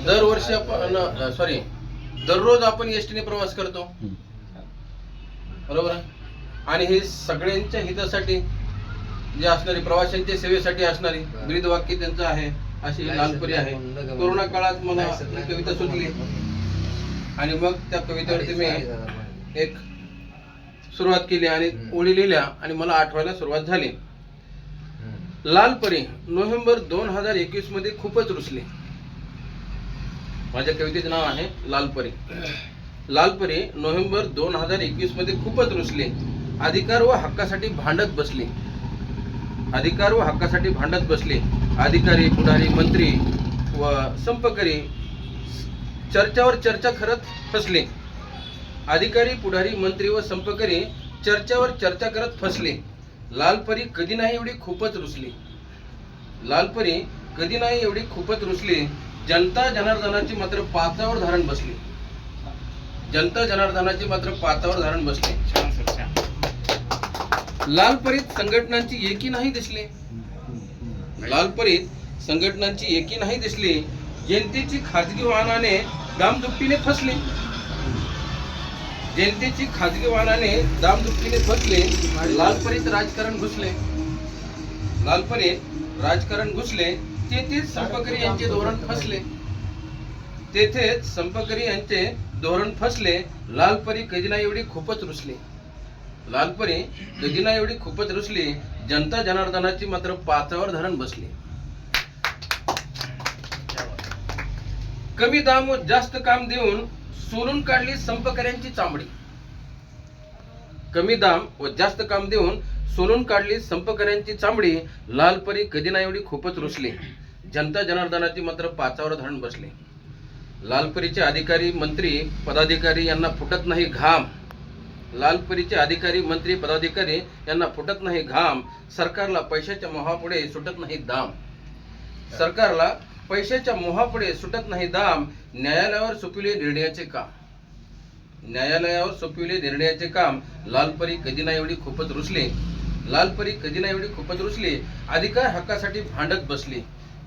दरवर्षी आपण दररोज आपण एसटीने प्रवास करतो, बरोबर आहे. आणि हे सगळ्यांच्या हितासाठी जे असणारी, प्रवाशांच्या सेवेसाठी असणारी ब्रीद वाक्य त्यांचं आहे, अशी लालपरी आहे. कोरोना काळात मला ही कविता सुचली आणि मग त्या कवितेवरती मी एक सुरुवात केली आणि ओळी लिहिल्या आणि मला आठवायला सुरुवात झाली. लालपरी नोव्हेंबर 2021 मध्ये खूपच रुसली. माझ्या कवितेचं नाव आहे लालपरी. लालपरी नोव्हेंबर 2021 मध्ये खूपच रुसली. अधिकार व हक्कासाठी भांडत बसली. अधिकार व हक्कासाठी भांडत बसले. अधिकारी, पुढारी, मंत्री व संपकरी चर्चावर चर्चा करत फसले. अधिकारी, पुढारी, मंत्री व संपकरी चर्चावर चर्चा करत फसले. लालपरी कधी नाही एवढी खूपच रुसली. लालपरी कधी नाही एवढी खूपच रुसली. जनता जनार्दनाची मात्र पाचावर धारण बसली. जनता जनार्दनाची मात्र पाचावर धारण बसली. लालपरीत संघटनांची एकी नाही दिसली. लालपरीत संघटनांची एकी नाही दिसली. जनतेची खाजगी वाहनाने दामदुपटीने फसली. जनतेची खाजगी वाहनाने दामदुपटीने फसले. लालपरीत राजकारण घुसले. लालपरीत राजकारण घुसले. तेथेच संपकरी यांचे धोरण फसले. तेथेच संपकरी यांचे धोरण फसले. लालपरी कधी नाही एवढी खूपच रुसली. लालपरी कधी नाही एवढी खूपच रुसली. जनता जनार्दनाची मात्र पाचावर धरण बसली. कमी दाम व जास्त काम देऊन सोलून काढली संपकऱ्यांची चामडी. कमी दाम व जास्त काम देऊन सोलून काढली संपकऱ्यांची चामडी. लालपरी कधी नाही एवढी खूपच रुसली. जनता जनार्दनाची मात्र पाचावर धरण बसली. लालपरीचे अधिकारी, मंत्री, पदाधिकारी यांना फुटत नाही घाम. लालपरीचे अधिकारी, मंत्री, पदाधिकारी यांना फुटत नाही घाम. सरकारला पैशाच्या मोहापुढे सुटत नाही दाम. सरकारला पैशाच्या मोहापुढे सुटत नाही दाम. न्यायालयावर सोपविले निर्णयाचे काम. न्यायालयावर सोपविले निर्णयाचे काम. लालपरी कधी नाही एवढी खूपच रुसली. लालपरी कधी नाही एवढी खूपच रुसली. अधिकार हक्कासाठी भांडत बसली.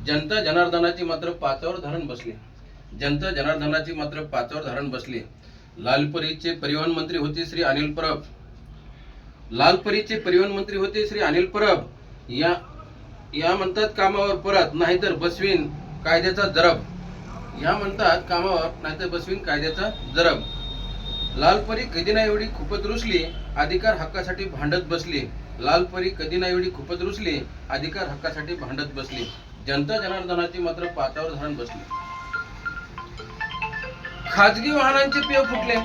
जनता जनार्दनाची मात्र पाचावर धरण बसली. जनता जनार्दनाची मात्र पाचावर धरण बसली. लालपरीचे परिवहन मंत्री होते श्री अनिल परब. लालपरीचे परिवहन मंत्री होते श्री अनिल परब. या म्हणतात कामावर परत, नाहीतर बसवीन कायद्याचा जरब. या म्हणतात कामावर, नाहीतर बसवीन कायद्याचा जरब. लालपरी कधी नाही एवढी खूपच रुसली. अधिकार हक्कासाठी भांडत बसली. लालपरी कधी नाही एवढी खूपच रुसली. अधिकार हक्कासाठी भांडत बसली. जनता जनार्दनाची मात्र पाचावर धरण बसली. खाजगी वाहनांचे पेव फुटले.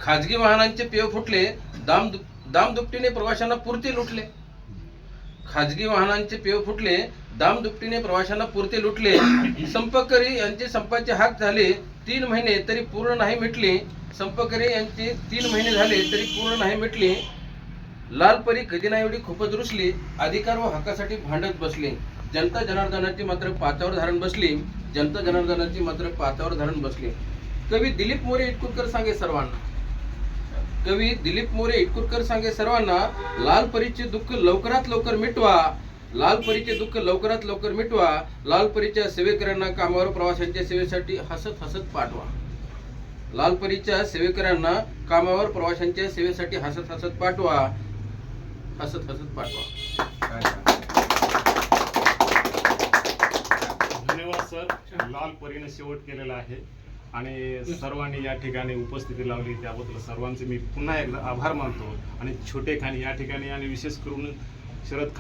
खाजगी वाहनांचे पेव फुटले. दामदुपटीने प्रवाशांना पुरते लुटले. खाजगी वाहनांचे पेव फुटले. दामदुपटीने प्रवाशांना पुरते लुटले. संपकरी यांचे संपाचे हाक झाले 3 महिने तरी पूर्ण नाही मिटले. संपकरी यांचे 3 महिने झाले तरी पूर्ण नाही मिटले. लालपरी कधी नाही एवढी खूपच रुसली. अधिकार व हक्कासाठी भांडत बसले. जनता जनार्दनाची मात्र पाचावर धारण बसली. जनता जनार्दनाची मात्र पाचावर धरण बसली. कवी दिलीप मोरे इटकुरकर सांगे सर्वांना. कवी दिलीप मोरे इटकुरकर सांगे सर्वांना. लालपरीचे दुःख लवकरात लवकर मिटवा. लालपरीचे दुःख लवकरात लवकर मिटवा. लालपरीच्या सेवेकऱ्यांना कामावर प्रवाशांच्या सेवेसाठी हसत हसत पाठवा. लालपरीच्या सेवेकऱ्यांना कामावर प्रवाशांच्या सेवेसाठी हसत हसत पाठवा. हसत हसत पाठवा. धन्यवाद सर. लालपरीने शेवट केलेला आहे आणि सर्वांनी या ठिकाणी उपस्थिती लावली त्याबद्दल सर्वांचे मी पुन्हा एकदा आभार मानतो. आणि छोटे खान या ठिकाणी आणि विशेष करून शरद